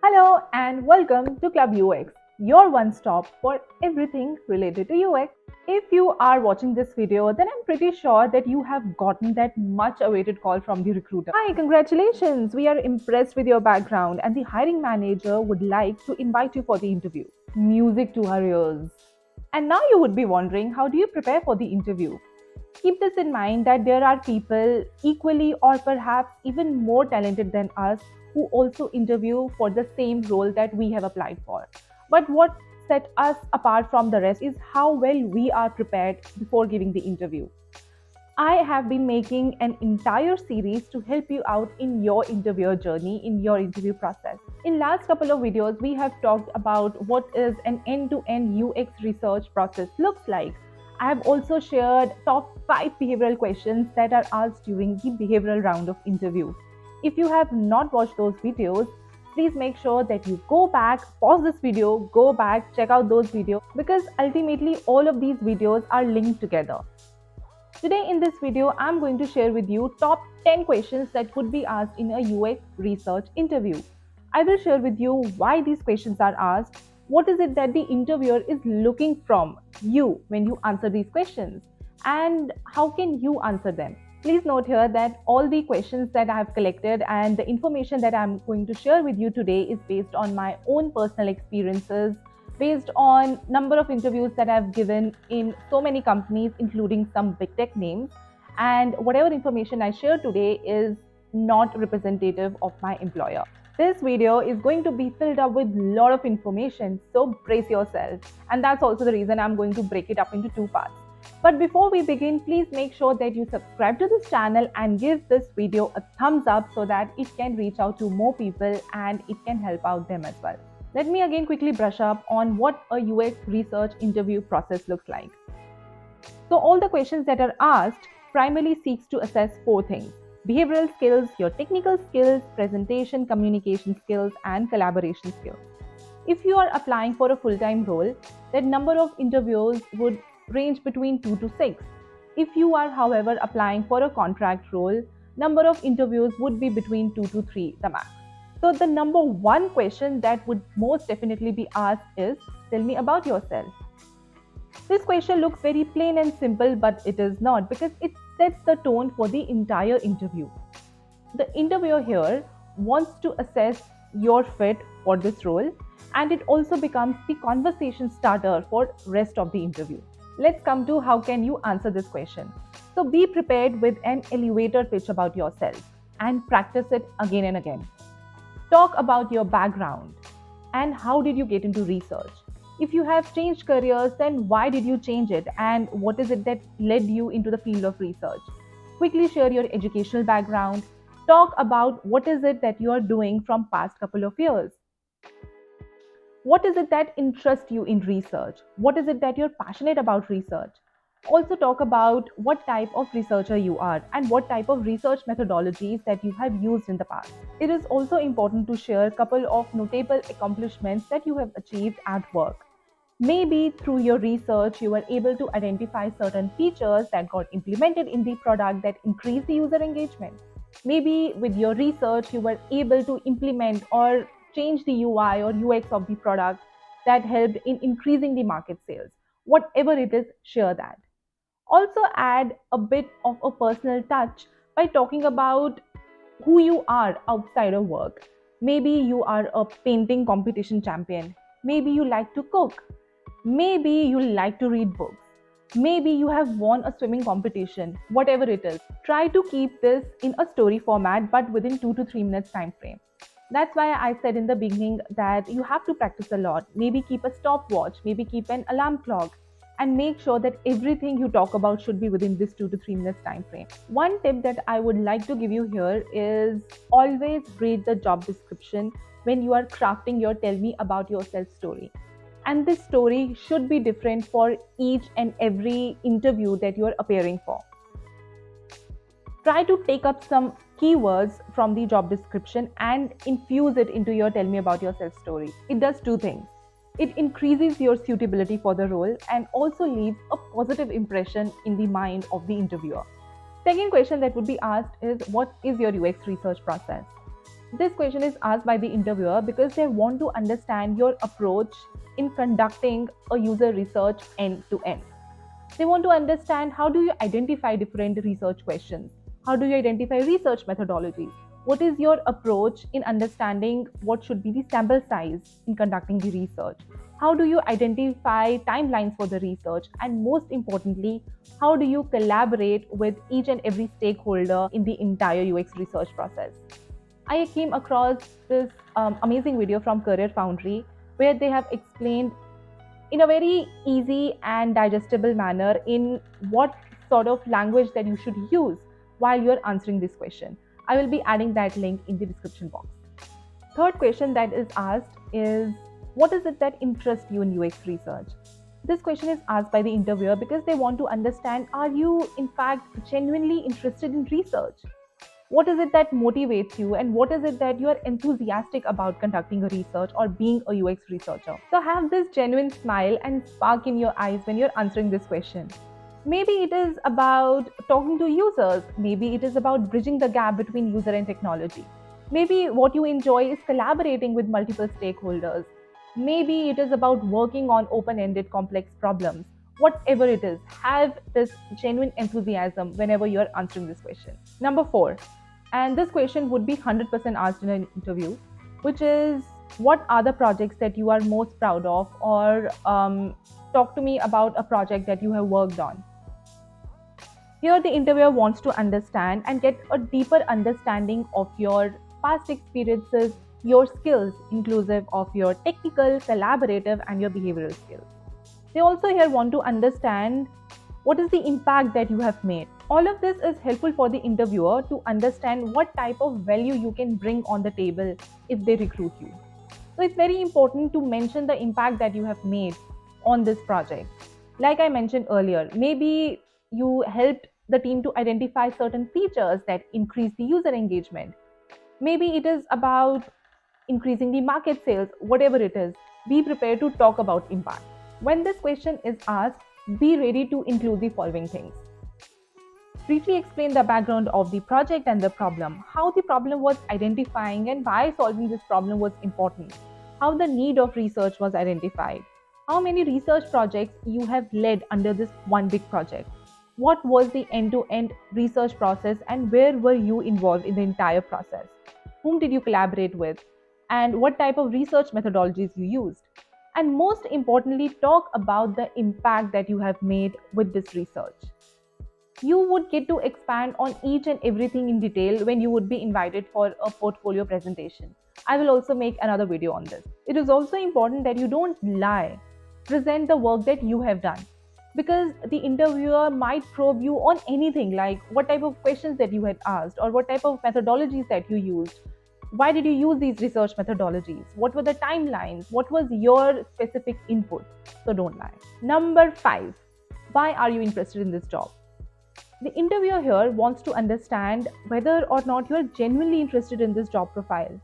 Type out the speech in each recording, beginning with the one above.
Hello and welcome to Club UX, your one stop for everything related to UX. If you are watching this video, then I'm pretty sure that you have gotten that much awaited call from the recruiter. Hi, congratulations! We are impressed with your background, and the hiring manager would like to invite you for the interview. Music to her ears. And now you would be wondering, how do you prepare for the interview? Keep this in mind that there are people equally or perhaps even more talented than us who also interview for the same role that we have applied for. But what sets us apart from the rest is how well we are prepared before giving the interview. I have been making an entire series to help you out in your interview journey, in your interview process. In last couple of videos, we have talked about what is an end-to-end UX research process looks like. I have also shared top 5 behavioral questions that are asked during the behavioral round of interview. If you have not watched those videos, please make sure that you go back, pause this video, go back, check out those videos because ultimately all of these videos are linked together. Today in this video, I'm going to share with you top 10 questions that could be asked in a UX research interview. I will share with you why these questions are asked, what is it that the interviewer is looking from you when you answer these questions, and how can you answer them. Please note here that all the questions that I have collected and the information that I'm going to share with you today is based on my own personal experiences, based on number of interviews that I've given in so many companies, including some big tech names. And whatever information I share today is not representative of my employer. This video is going to be filled up with a lot of information, so brace yourself. And that's also the reason I'm going to break it up into two parts. But before we begin, please make sure that you subscribe to this channel and give this video a thumbs up so that it can reach out to more people and it can help out them as well. Let me again quickly brush up on what a UX research interview process looks like. So all the questions that are asked primarily seeks to assess 4 things: behavioral skills, your technical skills, presentation, communication skills, and collaboration skills. If you are applying for a full-time role, the number of interviews would range between 2 to 6. If you are, however, applying for a contract role, number of interviews would be between 2 to 3, the max. So the number one question that would most definitely be asked is, tell me about yourself. This question looks very plain and simple, but it is not, because it sets the tone for the entire interview. The interviewer here wants to assess your fit for this role, and it also becomes the conversation starter for rest of the interview. Let's come to how can you answer this question. So be prepared with an elevator pitch about yourself and practice it again and again. Talk about your background and how did you get into research. If you have changed careers, then why did you change it and what is it that led you into the field of research? Quickly share your educational background. Talk about what is it that you are doing from past couple of years. What is it that interests you in research? What is it that you're passionate about research? Also talk about what type of researcher you are and what type of research methodologies that you have used in the past. It is also important to share a couple of notable accomplishments that you have achieved at work. Maybe through your research, you were able to identify certain features that got implemented in the product that increase the user engagement. Maybe with your research, you were able to implement or change the UI or UX of the product that helped in increasing the market sales. Whatever it is, share that. Also, add a bit of a personal touch by talking about who you are outside of work. Maybe you are a painting competition champion. Maybe you like to cook. Maybe you like to read books. Maybe you have won a swimming competition. Whatever it is, try to keep this in a story format but within 2 to 3 minutes time frame. That's why I said in the beginning that you have to practice a lot. Maybe keep a stopwatch, maybe keep an alarm clock, and make sure that everything you talk about should be within this 2 to 3 minutes time frame. One tip that I would like to give you here is always read the job description when you are crafting your tell me about yourself story. And this story should be different for each and every interview that you are appearing for. Try to take up some keywords from the job description and infuse it into your tell me about yourself story. It does 2 things. It increases your suitability for the role and also leaves a positive impression in the mind of the interviewer. Second question that would be asked is, what is your UX research process? This question is asked by the interviewer because they want to understand your approach in conducting a user research end to end. They want to understand how do you identify different research questions? How do you identify research methodologies? What is your approach in understanding what should be the sample size in conducting the research? How do you identify timelines for the research? And most importantly, how do you collaborate with each and every stakeholder in the entire UX research process? I came across this amazing video from Career Foundry where they have explained in a very easy and digestible manner in what sort of language that you should use while you're answering this question. I will be adding that link in the description box. Third question that is asked is, what is it that interests you in UX research? This question is asked by the interviewer because they want to understand, are you in fact genuinely interested in research? What is it that motivates you, and what is it that you are enthusiastic about conducting a research or being a UX researcher? So have this genuine smile and spark in your eyes when you're answering this question. Maybe it is about talking to users, maybe it is about bridging the gap between user and technology. Maybe what you enjoy is collaborating with multiple stakeholders. Maybe it is about working on open-ended complex problems. Whatever it is, have this genuine enthusiasm whenever you're answering this question. Number 4, and this question would be 100% asked in an interview, which is, what are the projects that you are most proud of, or talk to me about a project that you have worked on. Here, the interviewer wants to understand and get a deeper understanding of your past experiences, your skills, inclusive of your technical, collaborative, and your behavioral skills. They also here want to understand what is the impact that you have made. All of this is helpful for the interviewer to understand what type of value you can bring on the table if they recruit you. So it's very important to mention the impact that you have made on this project. Like I mentioned earlier, maybe you helped the team to identify certain features that increase the user engagement. Maybe it is about increasing the market sales, whatever it is. Be prepared to talk about impact. When this question is asked, be ready to include the following things. Briefly explain the background of the project and the problem, how the problem was identifying and why solving this problem was important, how the need of research was identified, how many research projects you have led under this one big project, what was the end-to-end research process and where were you involved in the entire process, whom did you collaborate with, and what type of research methodologies you used. And most importantly, talk about the impact that you have made with this research. You would get to expand on each and everything in detail when you would be invited for a portfolio presentation. I will also make another video on this. It is also important that you don't lie. Present the work that you have done, because the interviewer might probe you on anything like what type of questions that you had asked or what type of methodologies that you used. Why did you use these research methodologies? What were the timelines? What was your specific input? So don't lie. Number 5, why are you interested in this job? The interviewer here wants to understand whether or not you are genuinely interested in this job profile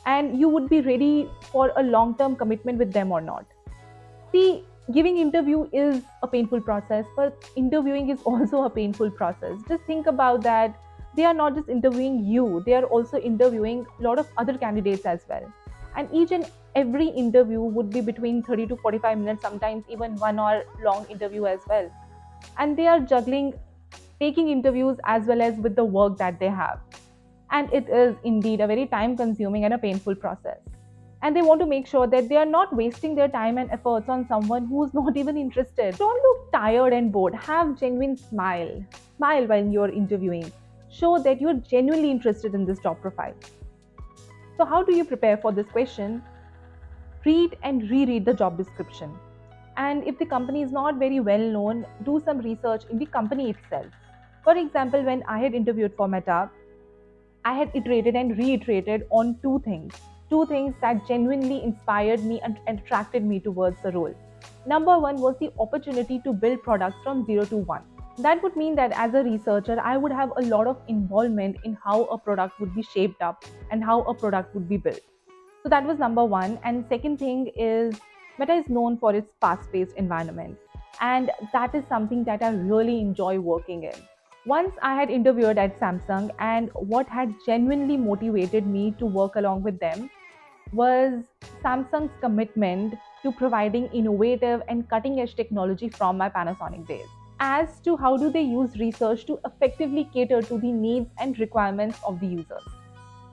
and you would be ready for a long-term commitment with them or not. See, giving interview is a painful process, but interviewing is also a painful process. Just think about that. They are not just interviewing you, they are also interviewing a lot of other candidates as well. And each and every interview would be between 30 to 45 minutes, sometimes even 1 hour long interview as well. And they are juggling taking interviews as well as with the work that they have. And it is indeed a very time consuming and a painful process. And they want to make sure that they are not wasting their time and efforts on someone who's not even interested. Don't look tired and bored. Have genuine smile. Smile while you're interviewing. Show that you're genuinely interested in this job profile. So how do you prepare for this question? Read and reread the job description. And if the company is not very well known, do some research in the company itself. For example, when I had interviewed for Meta, I had iterated and reiterated on two things that genuinely inspired me and attracted me towards the role. Number 1 was the opportunity to build products from 0 to 1. That would mean that as a researcher, I would have a lot of involvement in how a product would be shaped up and how a product would be built. So that was number 1. And second thing is, Meta is known for its fast-paced environment. And that is something that I really enjoy working in. Once I had interviewed at Samsung, and what had genuinely motivated me to work along with them was Samsung's commitment to providing innovative and cutting edge technology from my Panasonic days. As to how do they use research to effectively cater to the needs and requirements of the users.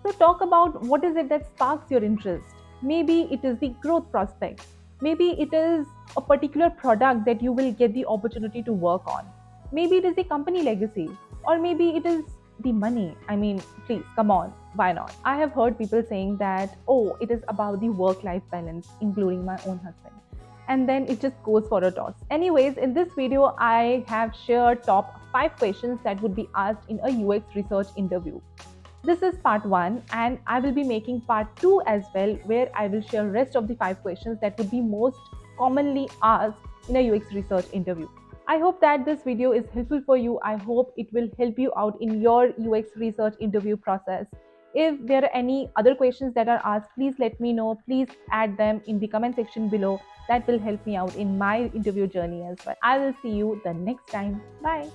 So, talk about what is it that sparks your interest. Maybe it is the growth prospect. Maybe it is a particular product that you will get the opportunity to work on. Maybe it is the company legacy. Or maybe it is the money. I mean, please, come on, why not? I have heard people saying that, oh, it is about the work life balance, including my own husband. And then it just goes for a toss. Anyways, in this video, I have shared top 5 questions that would be asked in a UX research interview. This is part 1, and I will be making part 2 as well, where I will share rest of the 5 questions that would be most commonly asked in a UX research interview. I hope that this video is helpful for you. I hope it will help you out in your UX research interview process. If there are any other questions that are asked, please let me know. Please add them in the comment section below. That will help me out in my interview journey as well. I will see you the next time. Bye.